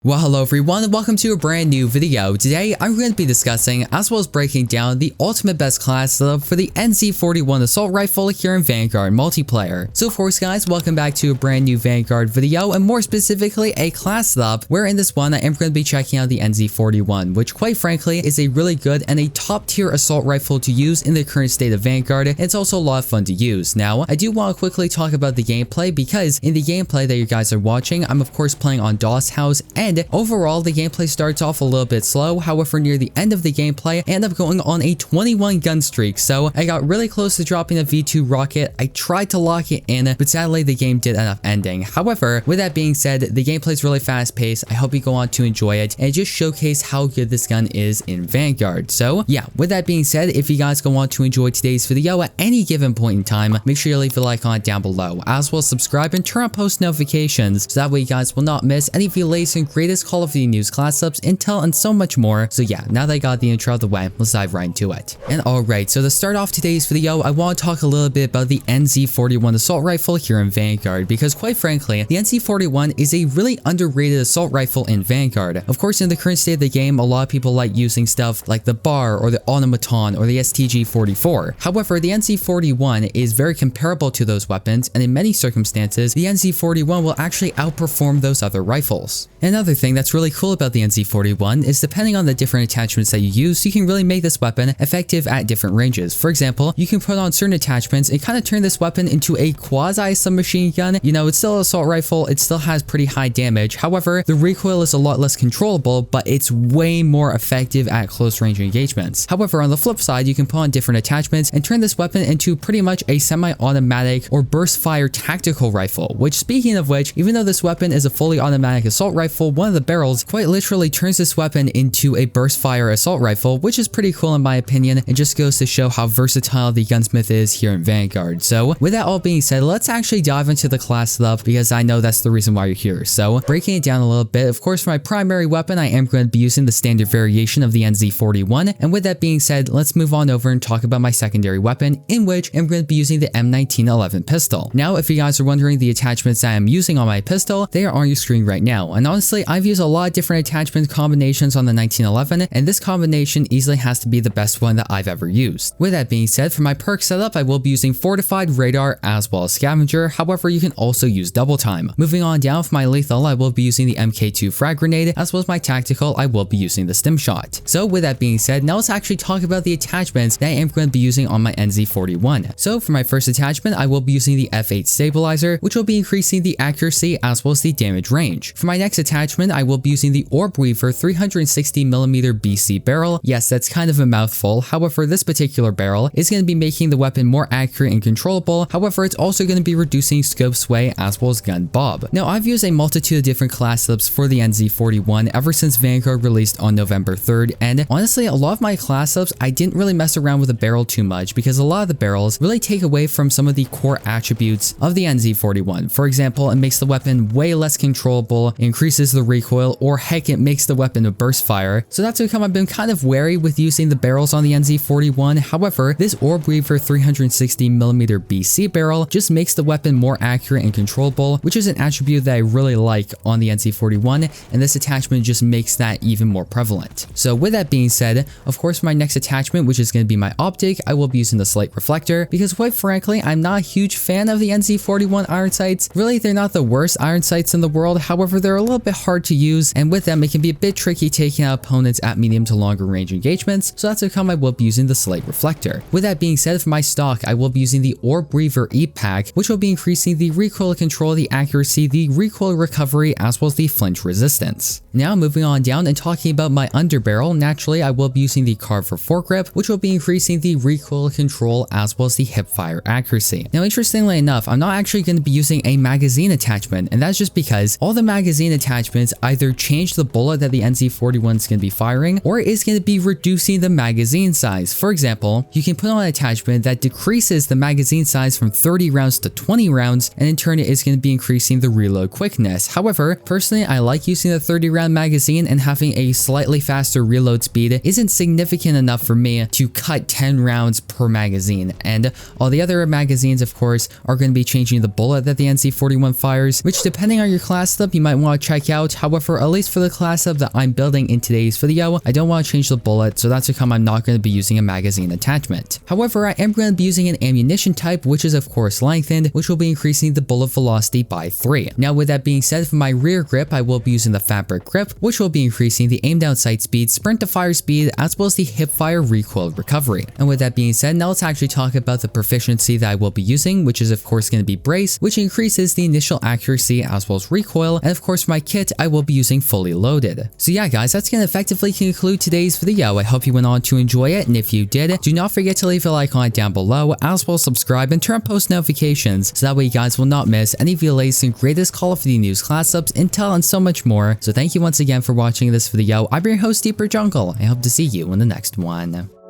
Well, hello everyone and welcome to a brand new video. Today, I'm going to be discussing as well as breaking down the ultimate best class setup for the NZ-41 assault rifle here in Vanguard multiplayer. So of course guys, welcome back to a brand new Vanguard video and more specifically a class setup where in this one I am going to be checking out the NZ-41, which quite frankly is a really good and a top tier assault rifle to use in the current state of Vanguard. It's also a lot of fun to use. Now, I do want to quickly talk about the gameplay because in the gameplay that you guys are watching, I'm of course playing on DOS House and overall, the gameplay starts off a little bit slow. However, near the end of the gameplay, I end up going on a 21 gun streak. So I got really close to dropping a V2 rocket. I tried to lock it in, but sadly the game did end up ending. However, with that being said, the gameplay is really fast paced. I hope you go on to enjoy it and just showcase how good this gun is in Vanguard. So yeah, with that being said, if you guys go on to enjoy today's video at any given point in time, make sure you leave a like on it down below, as well as subscribe and turn on post notifications so that way you guys will not miss any of the latest and greatest Call of Duty news, class subs, intel, and so much more. So yeah, now that I got the intro out of the way, let's dive right into it. And alright, so to start off today's video, I want to talk a little bit about the NZ-41 assault rifle here in Vanguard, because quite frankly, the NZ-41 is a really underrated assault rifle in Vanguard. Of course, in the current state of the game, a lot of people like using stuff like the BAR or the Automaton or the STG-44. However, the NZ-41 is very comparable to those weapons, and in many circumstances, the NZ-41 will actually outperform those other rifles. Another thing that's really cool about the NZ-41 is depending on the different attachments that you use, you can really make this weapon effective at different ranges. For example, you can put on certain attachments and kind of turn this weapon into a quasi submachine gun. You know, it's still an assault rifle, it still has pretty high damage. However, the recoil is a lot less controllable, but it's way more effective at close range engagements. However, on the flip side, you can put on different attachments and turn this weapon into pretty much a semi-automatic or burst fire tactical rifle, which, speaking of which, even though this weapon is a fully automatic assault rifle, one of the barrels quite literally turns this weapon into a burst fire assault rifle, which is pretty cool in my opinion, and just goes to show how versatile the gunsmith is here in Vanguard. So with that all being said, let's actually dive into the class setup because I know that's the reason why you're here. So breaking it down a little bit, of course for my primary weapon, I am going to be using the standard variation of the NZ-41, and with that being said, let's move on over and talk about my secondary weapon, in which I'm going to be using the M1911 pistol. Now, if you guys are wondering the attachments that I'm using on my pistol, they are on your screen right now, and honestly, I've used a lot of different attachment combinations on the 1911, and this combination easily has to be the best one that I've ever used. With that being said, for my perk setup, I will be using fortified radar as well as scavenger. However, you can also use double time. Moving on down, for my lethal, I will be using the MK2 frag grenade, as well as my tactical, I will be using the stim shot. So with that being said, now let's actually talk about the attachments that I am going to be using on my NZ-41. So for my first attachment, I will be using the F8 stabilizer, which will be increasing the accuracy as well as the damage range. For my next attachment, I will be using the Orb Weaver 360mm BC barrel. Yes, that's kind of a mouthful. However, this particular barrel is going to be making the weapon more accurate and controllable. However, it's also going to be reducing scope sway as well as gun bob. Now, I've used a multitude of different class setups for the NZ-41 ever since Vanguard released on November 3rd, and honestly, a lot of my class setups, I didn't really mess around with the barrel too much because a lot of the barrels really take away from some of the core attributes of the NZ-41. For example, it makes the weapon way less controllable, increases the recoil, or heck, it makes the weapon a burst fire. So that's how I've been kind of wary with using the barrels on the NZ-41. However, this Orb Weaver 360mm BC barrel just makes the weapon more accurate and controllable, which is an attribute that I really like on the NZ-41, and this attachment just makes that even more prevalent. So with that being said, of course, my next attachment, which is going to be my optic, I will be using the slate reflector because quite frankly, I'm not a huge fan of the NZ-41 iron sights. Really, they're not the worst iron sights in the world. However, they're a little bit hard to use, and with them, it can be a bit tricky taking out opponents at medium to longer range engagements, so that's how come I will be using the slate reflector. With that being said, for my stock, I will be using the Orb Weaver E-Pack, which will be increasing the recoil control, the accuracy, the recoil recovery, as well as the flinch resistance. Now moving on down and talking about my underbarrel, naturally I will be using the Carve for foregrip, which will be increasing the recoil control as well as the hip fire accuracy. Now interestingly enough, I'm not actually going to be using a magazine attachment, and that's just because all the magazine attachments either change the bullet that the NZ-41 is going to be firing, or is going to be reducing the magazine size. For example, you can put on an attachment that decreases the magazine size from 30 rounds to 20 rounds, and in turn it is going to be increasing the reload quickness. However, personally, I like using the 30 round magazine, and having a slightly faster reload speed isn't significant enough for me to cut 10 rounds per magazine, and all the other magazines, of course, are going to be changing the bullet that the NZ-41 fires, which depending on your class setup, you might want to check out. out. However, at least for the class setup that I'm building in today's video, I don't want to change the bullet, so that's how come I'm not going to be using a magazine attachment. However, I am going to be using an ammunition type, which is of course lengthened, which will be increasing the bullet velocity by 3. Now with that being said, for my rear grip, I will be using the fabric grip, which will be increasing the aim down sight speed, sprint to fire speed, as well as the hip fire recoil recovery. And with that being said, now let's actually talk about the proficiency that I will be using, which is of course going to be brace, which increases the initial accuracy as well as recoil, and of course for my kit, I will be using fully loaded. So yeah guys, that's going to effectively conclude today's video. I hope you went on to enjoy it, and if you did, do not forget to leave a like on it down below, as well as subscribe and turn on post notifications, so that way you guys will not miss any of the latest and greatest Call of Duty news, class subs, intel, and so much more. So thank you once again for watching this video. I've been your host, Deeper Jungle. I hope to see you in the next one.